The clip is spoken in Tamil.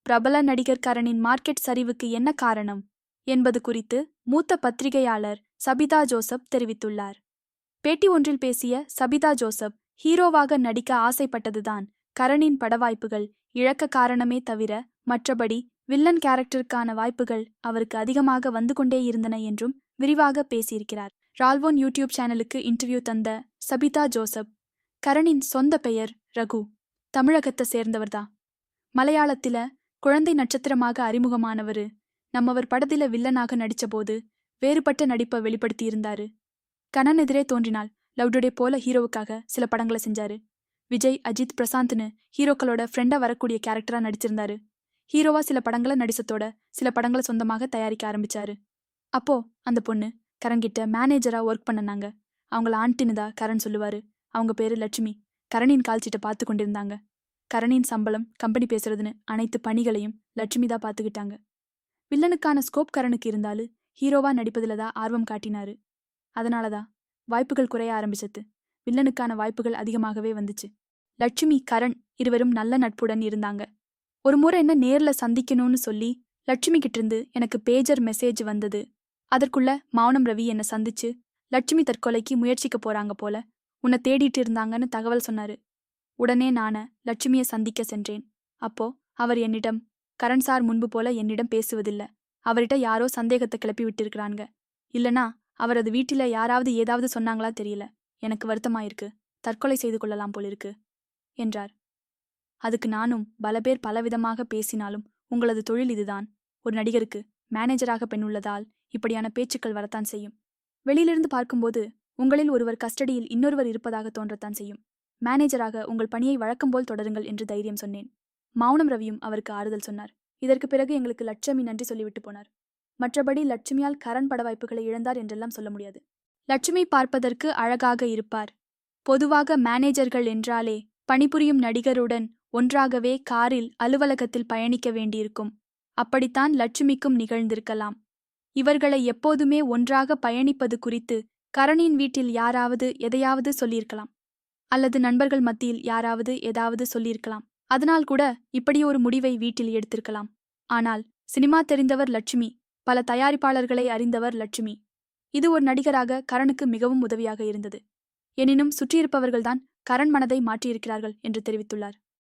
பிரபல நடிகர் கரணின் மார்க்கெட் சரிவுக்கு என்ன காரணம் என்பது குறித்து மூத்த பத்திரிகையாளர் சபிதா ஜோசப் தெரிவித்துள்ளார். பேட்டி ஒன்றில் பேசிய சபிதா ஜோசப், ஹீரோவாக நடிக்க ஆசைப்பட்டதுதான் கரணின் படவாய்ப்புகள் இழக்க காரணமே தவிர மற்றபடி வில்லன் கேரக்டருக்கான வாய்ப்புகள் அவருக்கு அதிகமாக வந்து கொண்டே இருந்தன என்றும் விரிவாக பேசியிருக்கிறார். ரால்வோன் யூடியூப் சேனலுக்கு இன்டர்வியூ தந்த சபிதா ஜோசப், கரணின் சொந்த பெயர் ரகு, தமிழகத்தை சேர்ந்தவர்தான். மலையாளத்தில குழந்தை நட்சத்திரமாக அறிமுகமானவரு நம்மவர் படத்தில வில்லனாக நடிச்சபோது வேறுபட்ட நடிப்பை வெளிப்படுத்தியிருந்தாரு. கண்ணன் எதிரே தோன்றினால், லவ் டுடே போல ஹீரோவுக்காக சில படங்களை செஞ்சாரு. விஜய், அஜித், பிரசாந்த்னு ஹீரோக்களோட ஃப்ரெண்டா வரக்கூடிய கேரக்டரா நடிச்சிருந்தாரு. ஹீரோவா சில படங்களை நடிச்சதோட சில படங்களை சொந்தமாக தயாரிக்க ஆரம்பிச்சாரு. அப்போ அந்த பொண்ணு கரண்கிட்ட மேனேஜரா ஒர்க் பண்ணனாங்க. அவங்கள ஆண்டினுதா கரண் சொல்லுவாரு. அவங்க பேரு லட்சுமி. கரணின் கால்சீட்டை பார்த்து கொண்டிருந்தாங்க. கரணின் சம்பளம், கம்பெனி பேசுறதுன்னு அனைத்து பணிகளையும் லட்சுமி தான் பார்த்துக்கிட்டாங்க. வில்லனுக்கான ஸ்கோப் கரனுக்கு இருந்தாலும் ஹீரோவா நடிப்பதில் தான் ஆர்வம் காட்டினாரு. அதனாலதான் வாய்ப்புகள் குறைய ஆரம்பிச்சது. வில்லனுக்கான வாய்ப்புகள் அதிகமாகவே வந்துச்சு. லட்சுமி, கரண் இருவரும் நல்ல நட்புடன் இருந்தாங்க. ஒரு முறை என்ன நேர்ல சந்திக்கணும்னு சொல்லி லட்சுமி கிட்டிருந்து எனக்கு பேஜர் மெசேஜ் வந்தது. அதற்குள்ள மௌனம் ரவி என்னை சந்திச்சு, லட்சுமி தற்கொலைக்கு முயற்சிக்க போறாங்க போல, உன்னை தேடிட்டு இருந்தாங்கன்னு தகவல் சொன்னாரு. உடனே நான லட்சுமியை சந்திக்க சென்றேன். அப்போ அவர் என்னிடம், கரண் சார் முன்பு போல என்னிடம் பேசுவதில்லை, அவர்கிட்ட யாரோ சந்தேகத்தை கிளப்பி விட்டிருக்கிறாங்க, இல்லனா அவரது வீட்டில யாராவது ஏதாவது சொன்னாங்களா தெரியல, எனக்கு வருத்தமாயிருக்கு, தற்கொலை செய்து கொள்ளலாம் போலிருக்கு என்றார். அதுக்கு நானும், பல பேர் பலவிதமாக பேசினாலும் உங்களது தொழில் இதுதான். ஒரு நடிகருக்கு மேனேஜராக பெண் உள்ளதால் இப்படியான பேச்சுக்கள் வரத்தான் செய்யும். வெளியிலிருந்து பார்க்கும்போது உங்களில் ஒருவர் கஸ்டடியில் இன்னொருவர் இருப்பதாக தோன்றத்தான் செய்யும். மேனேஜராக உங்கள் பணியை வழக்கம் போல் தொடருங்கள் என்று தைரியம் சொன்னேன். மௌனம் ரவியும் அவருக்கு ஆறுதல் சொன்னார். இதற்கு பிறகு எங்களுக்கு லட்சுமி நன்றி சொல்லிவிட்டு போனார். மற்றபடி லட்சுமியால் கரண் பட வாய்ப்புகளை இழந்தார் என்றெல்லாம் சொல்ல முடியாது. லட்சுமி பார்ப்பதற்கு அழகாக இருப்பார். பொதுவாக மேனேஜர்கள் என்றாலே பணிபுரியும் நடிகருடன் ஒன்றாகவே காரில் அலுவலகத்தில் பயணிக்க வேண்டியிருக்கும். அப்படித்தான் லட்சுமிக்கும் நிகழ்ந்திருக்கலாம். இவர்களை எப்போதுமே ஒன்றாக பயணிப்பது குறித்து கரணின் வீட்டில் யாராவது எதையாவது சொல்லியிருக்கலாம், அல்லது நண்பர்கள் மத்தியில் யாராவது ஏதாவது சொல்லியிருக்கலாம். அதனால் கூட இப்படி ஒரு முடிவை வீட்டில் எடுத்திருக்கலாம். ஆனால் சினிமா தெரிந்தவர் லட்சுமி, பல தயாரிப்பாளர்களை அறிந்தவர் லட்சுமி. இது ஒரு நடிகராக கரணுக்கு மிகவும் உதவியாக இருந்தது. எனினும் சுற்றியிருப்பவர்கள்தான் கரண் மனதை மாற்றியிருக்கிறார்கள் என்று தெரிவித்துள்ளார்.